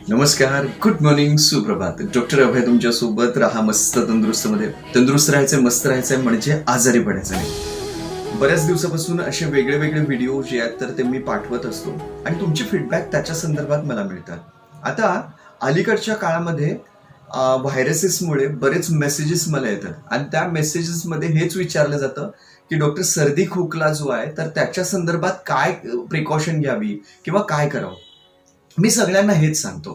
नमस्कार, good morning, सुप्रभात. Doctor अभय तुमच्या सोबत. राहा मस्त तंदुरुस्तमध्ये. तंदुरुस्त राहायचंय, मस्त राहायचंय, म्हणजे आजारी पडायचं नाही. बऱ्याच दिवसापासून असे वेगळे वेगळे व्हिडिओ जे आहेत तर ते मी पाठवत असतो आणि तुमचे फीडबॅक त्याच्या संदर्भात मला मिळतात. आता अलीकडच्या काळामध्ये व्हायरसेसमुळे बरेच मेसेजेस मला येतात आणि त्या मेसेजेसमध्ये हेच विचारलं जातं की डॉक्टर सर्दी खोकला जो आहे तर त्याच्या संदर्भात काय प्रिकॉशन घ्यावी किंवा काय करावं. मी सगळ्यांना हेच सांगतो,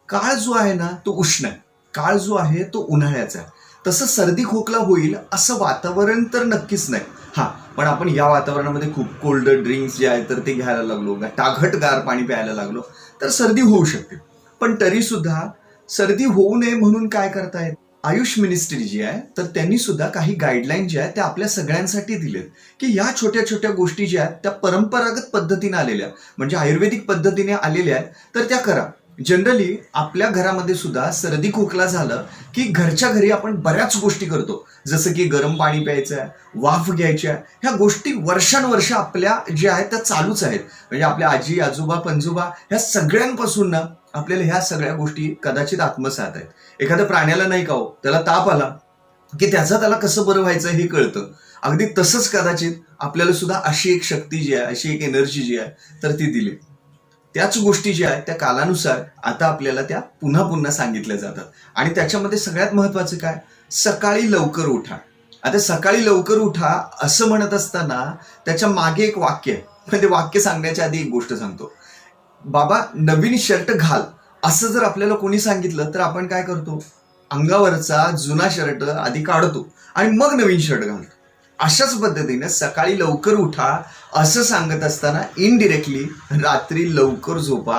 काळ जो आहे ना तो उष्ण आहे, काळ जो आहे तो उन्हाळ्याचा आहे. तसं सर्दी खोकला होईल असं वातावरण तर नक्कीच नाही. हा, पण आपण या वातावरणामध्ये खूप कोल्ड ड्रिंक्स जे आहेत तर ते घ्यायला लागलो, टाघट गार पाणी प्यायला लागलो तर सर्दी होऊ शकते. पण तरी सुद्धा सर्दी होऊ नये म्हणून काय करतायत, आयुष मिनिस्ट्री जी आहे तर त्यांनी सुद्धा काही गाईडलाईन ज्या आहेत त्या आपल्या सगळ्यांसाठी दिलेत की ह्या छोट्या छोट्या गोष्टी ज्या आहेत त्या परंपरागत पद्धतीने आलेल्या, म्हणजे आयुर्वेदिक पद्धतीने आलेल्या आहेत तर त्या करा. जनरली आपल्या घरामध्ये सुद्धा सर्दी खोकला झालं की घरच्या घरी आपण बऱ्याच गोष्टी करतो, जसं की गरम पाणी प्यायचं आहे, वाफ घ्यायची आहे. ह्या गोष्टी वर्षानुवर्ष आपल्या ज्या आहेत त्या चालूच आहेत. म्हणजे आपल्या आजी आजोबा पणजोबा ह्या सगळ्यांपासून ना आपल्याला ह्या सगळ्या गोष्टी कदाचित आत्मसात आहेत. एखाद्या प्राण्याला नाही का हो, त्याला ताप आला की त्याला कसं बरं व्हायचं हे कळतं. अगदी तसंच कदाचित आपल्याला सुद्धा अशी एक शक्ती जी आहे, अशी एक एनर्जी जी आहे तर ती दिली. त्याच गोष्टी ज्या आहेत त्या कालानुसार आता आपल्याला त्या पुन्हा पुन्हा सांगितल्या जातात. आणि त्याच्यामध्ये सगळ्यात महत्वाचं काय, सकाळी लवकर उठा. आता सकाळी लवकर उठा असं म्हणत असताना त्याच्या मागे एक वाक्य आहे. पण ते वाक्य सांगण्याच्या आधी एक गोष्ट सांगतो. बाबा नवीन शर्ट घाल असं जर आपल्याला कोणी सांगितलं तर आपण काय करतो, अंगावरचा जुना शर्ट आधी काढतो आणि मग नवीन शर्ट घालतो. अशाच पद्धतीने सकाळी लवकर उठा असं सांगत असताना इनडिरेक्टली रात्री लवकर झोपा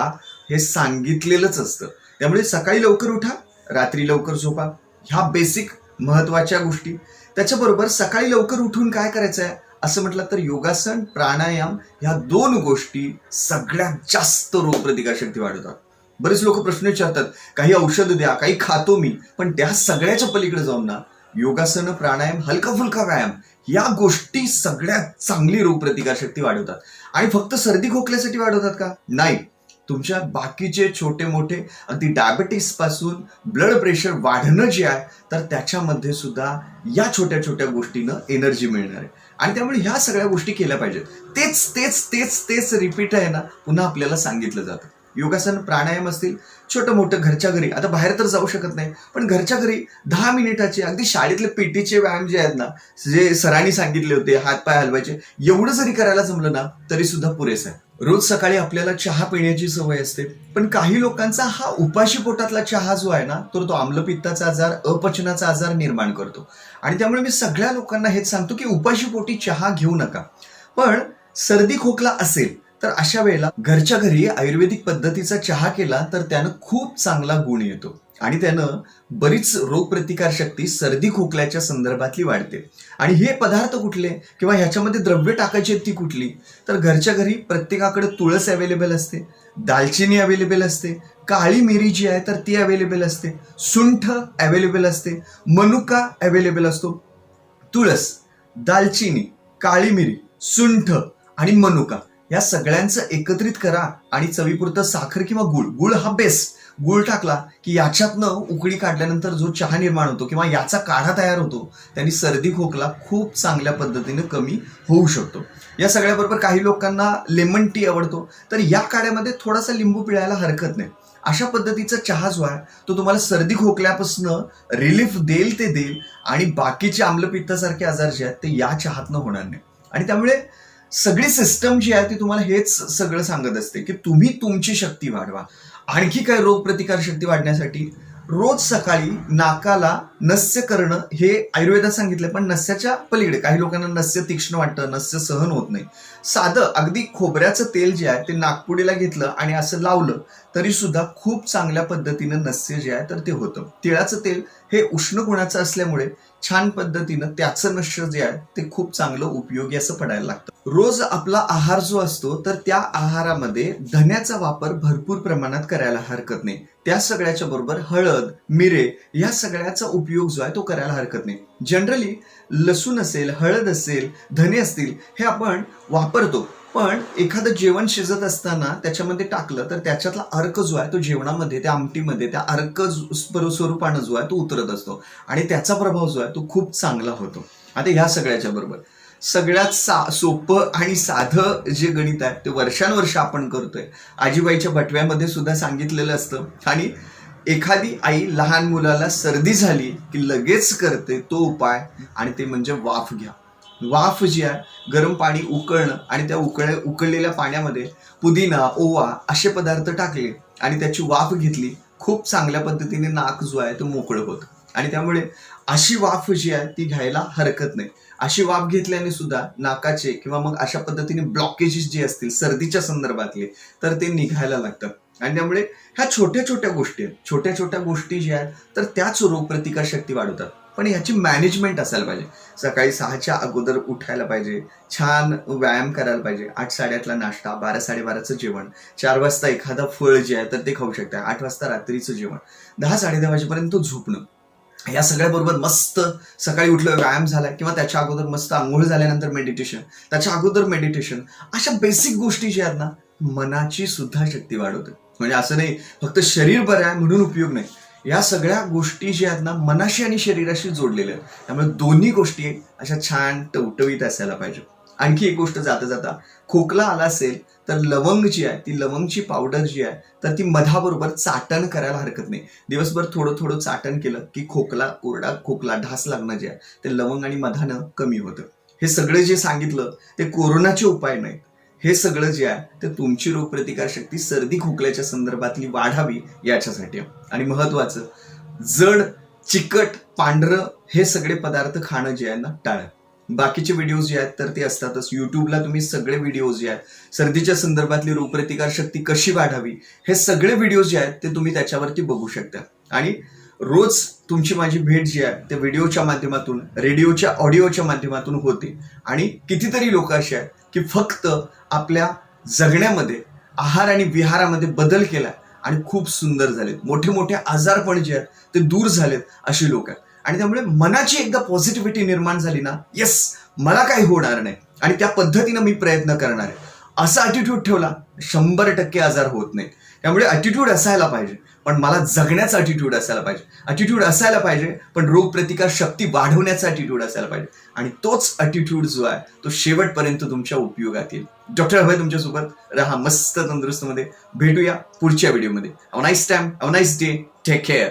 हे सांगितलेलंच असतं. त्यामुळे सकाळी लवकर उठा, रात्री लवकर झोपा, ह्या बेसिक महत्वाच्या गोष्टी. त्याच्याबरोबर सकाळी लवकर उठून काय करायचं आहे असं म्हटलं तर योगासन प्राणायाम ह्या दोन गोष्टी सगळ्यात जास्त रोगप्रतिकारशक्ती वाढवतात. बरेच लोक प्रश्न विचारतात, काही औषध द्या, काही खातो मी, पण त्या सगळ्याच्या पलीकडे जाऊन ना योगासन प्राणायाम हलका फुलका व्यायाम या गोष्टी सगळ्यात चांगली रोगप्रतिकारशक्ती वाढवतात. आणि फक्त सर्दी खोकल्यासाठी वाढवतात का, नाही, तुमच्या बाकीचे छोटे मोठे अगदी डायबेटिक्स पासून ब्लड प्रेशर वाढणं जे आहे तर त्याच्यामध्ये सुद्धा या छोट्या छोट्या गोष्टीनं एनर्जी मिळणार आहे. आणि त्यामुळे ह्या सगळ्या गोष्टी केल्या पाहिजेत. तेच तेच तेच तेच रिपीट आहे ना पुन्हा आपल्याला सांगितलं जातं. योगासन प्राणायाम असतील, छोटं मोठं घरच्या घरी, आता बाहेर तर जाऊ शकत नाही पण घरच्या घरी 10 मिनिटाचे अगदी शाळेतले पीटीचे व्यायाम जे आहेत ना, जे सरांनी सांगितले होते, हात पाय हलवायचे, एवढं जरी करायला जमलं ना तरी सुद्धा पुरेसं आहे. रोज सकाळी आपल्याला चहा पिण्याची सवय असते, पण काही लोकांचा हा उपाशी पोटातला चहा जो आहे ना तो आम्लपित्ताचा आजार, अपचनाचा आजार निर्माण करतो. आणि त्यामुळे मी सगळ्या लोकांना हेच सांगतो की उपाशी पोटी चहा घेऊ नका. पण सर्दी खोकला असेल तर अशा वेळेला घरच्या घरी आयुर्वेदिक पद्धतीचा चहा केला तर त्यानं खूप चांगला गुण येतो आणि त्यानं बरीच रोगप्रतिकार शक्ती सर्दी खोकल्याच्या संदर्भातली वाढते. आणि हे पदार्थ कुठले किंवा ह्याच्यामध्ये द्रव्य टाकायची ती कुठली, तर घरच्या घरी प्रत्येकाकडे तुळस अवेलेबल असते, दालचिनी अवेलेबल असते, काळी मिरी जी आहे तर ती अवेलेबल असते, सुंठ अवेलेबल असते, मनुका अवेलेबल असतो. तुळस, दालचिनी, काळी मिरी, सुंठ आणि मनुका या सगळ्यांचं एकत्रित करा आणि चवीपुरतं साखर किंवा गुळ, गुळ हा बेस्ट, गुळ टाकला की याच्यातनं उकळी काढल्यानंतर जो चहा निर्माण होतो किंवा याचा काढा तयार होतो त्यांनी सर्दी खोकला खूप चांगल्या पद्धतीने कमी होऊ शकतो. या सगळ्याबरोबर काही लोकांना लेमन टी आवडतो तर या काढ्यामध्ये थोडासा लिंबू पिळायला हरकत नाही. अशा पद्धतीचा चहा जो आहे तो तुम्हाला सर्दी खोकल्यापासून रिलीफ देईल ते देईल आणि बाकीचे आम्लपित्तासारखे आजार जे आहेत ते या चहातनं होणार नाही. आणि त्यामुळे सगळी सिस्टम जी आहे ती तुम्हाला हेच सगळं सांगत असते की तुम्ही तुमची शक्ती वाढवा. आणखी काय रोगप्रतिकार शक्ती वाढण्यासाठी रोज सकाळी नाकाला नस्य करणं हे आयुर्वेदात सांगितलं, पण नस्याच्या पलीकडे काही लोकांना नस्य तीक्ष्ण वाटतं, नस्य सहन होत नाही. साधं अगदी खोबऱ्याचं तेल जे आहे ते नाकपुडीला घेतलं आणि असं लावलं तरी सुद्धा खूप चांगल्या पद्धतीनं नस्य जे आहे तर ते होतं. तिळाचं तेल हे उष्ण गुणाचं असल्यामुळे छान पद्धतीनं त्याचं नश्य जे आहे ते खूप चांगलं उपयोगी असं पडायला लागतं. रोज आपला आहार जो असतो तर त्या आहारामध्ये धन्याचा वापर भरपूर प्रमाणात करायला हरकत नाही. त्या सगळ्याच्या बरोबर हळद, मिरे या सगळ्याचा उपयोग जो आहे तो करायला हरकत नाही. जनरली लसूण असेल, हळद असेल, धने असतील हे आपण वापरतो, पण एखादं जेवण शिजत असताना त्याच्यामध्ये टाकलं तर त्याच्यातला अर्क जो आहे तो जेवणामध्ये, त्या आमटीमध्ये त्या अर्क स्वरूपानं जो आहे तो उतरत असतो आणि त्याचा प्रभाव जो आहे तो खूप चांगला होतो. आता ह्या सगळ्याच्या बरोबर सगळ्यात सोपं आणि साधं जे गणित आहे ते वर्षानुवर्ष आपण करतोय. आजीबाईच्या बटव्यामध्ये सुद्धा सांगितलेलं असतं आणि एखादी आई लहान मुलाला सर्दी झाली की लगेच करते तो उपाय, आणि ते म्हणजे वाफ घ्या. वाफ जी आहे, गरम पाणी उकळणं आणि त्या उकळलेल्या पाण्यामध्ये पुदिना, ओवा असे पदार्थ टाकले आणि त्याची वाफ घेतली, खूप चांगल्या पद्धतीने नाक जो आहे तो मोकळं होतं. आणि त्यामुळे अशी वाफ जी आहे ती घ्यायला हरकत नाही. अशी वाफ घेतल्याने सुद्धा नाकाचे किंवा मग अशा पद्धतीने ब्लॉकेजेस जे असतील सर्दीच्या संदर्भातले तर ते निघायला लागतात. आणि त्यामुळे ह्या छोट्या छोट्या गोष्टी ज्या आहेत तर त्याच रोगप्रतिकार शक्ती वाढवतात. पण याची मॅनेजमेंट असायला पाहिजे. सकाळी 6च्या अगोदर उठायला पाहिजे, छान व्यायाम करायला पाहिजे, 8-8:30ला नाश्ता, 12-12:30चं जेवण, 4 वाजता एखादा फळ जे आहे तर ते खाऊ शकता, 8 वाजता रात्रीचं जेवण, 10-10:30 वाजेपर्यंत झोपणं. या सगळ्याबरोबर मस्त सकाळी उठलं व्यायाम झाला किंवा त्याच्या अगोदर मस्त आंघोळ झाल्यानंतर मेडिटेशन, त्याच्या अगोदर मेडिटेशन, अशा बेसिक गोष्टी ज्या आहेत ना मनाची सुद्धा शक्ती वाढवते. म्हणजे असं नाही फक्त शरीर बरं आहे म्हणून उपयोग नाही, या सगळ्या गोष्टी ज्या आहेत ना मनाशी आणि शरीराशी जोडलेल्या आहेत. त्यामुळे दोन्ही गोष्टी अशा छान टवटवीत असायला पाहिजे. आणखी एक गोष्ट जाता जाता, खोकला आला असेल तर लवंग जी आहे ती लवंगची पावडर जी आहे तर ती मधाबरोबर चाटण करायला हरकत नाही. दिवसभर थोडं थोडं चाटण केलं की खोकला, कोरडा खोकला, ढास लागणं जे आहे ते लवंग आणि मधानं कमी होतं. हे सगळं जे सांगितलं ते कोरोनाचे उपाय नाहीत. हे सगळं जे आहे ते तुमची रोगप्रतिकार शक्ती सर्दी खोकल्याच्या संदर्भातली वाढावी याच्यासाठी. आणि महत्वाचं, जड, चिकट, पांढरं हे सगळे पदार्थ खाणं जे आहे ना टाळा. बाकीचे व्हिडिओज जे आहेत तर ते असतातच. युट्यूबला तुम्ही सगळे व्हिडिओज जे आहेत सर्दीच्या संदर्भातली रोगप्रतिकार शक्ती कशी वाढावी हे सगळे व्हिडिओज जे आहेत ते तुम्ही त्याच्यावरती बघू शकता. आणि रोज तुमची माझी भेट जी आहे ते व्हिडिओच्या माध्यमातून, रेडिओच्या ऑडिओच्या माध्यमातून होते. आणि कितीतरी लोक असे आहेत की फक्त आपल्या जगण्यामध्ये आहार आणि विहारामध्ये बदल केला आणि खूप सुंदर झालेत, मोठे मोठे आजारपण जे आहेत ते दूर झालेत अशी लोक आहेत. आणि त्यामुळे मनाची एकदा पॉझिटिव्हिटी निर्माण झाली ना, येस मला काही होणार नाही आणि त्या पद्धतीनं मी प्रयत्न करणार आहे, असा ॲटिट्यूड ठेवला 100% आजार होत नाही. त्यामुळे ॲटिट्यूड असायला पाहिजे, पण मला जगण्याचा ॲटिट्यूड असायला पाहिजे. ॲटिट्यूड असायला पाहिजे पण रोगप्रतिकार शक्ती वाढवण्याचा ॲटिट्यूड असायला पाहिजे. आणि तोच ॲटिट्यूड जो आहे तो शेवटपर्यंत तुमच्या उपयोगात येईल. डॉक्टर अभय तुमच्यासोबत रहा मस्त तंदुरुस्त मध्ये. भेटूया पुढच्या व्हिडिओमध्ये. Have a nice time, have a nice day, take care.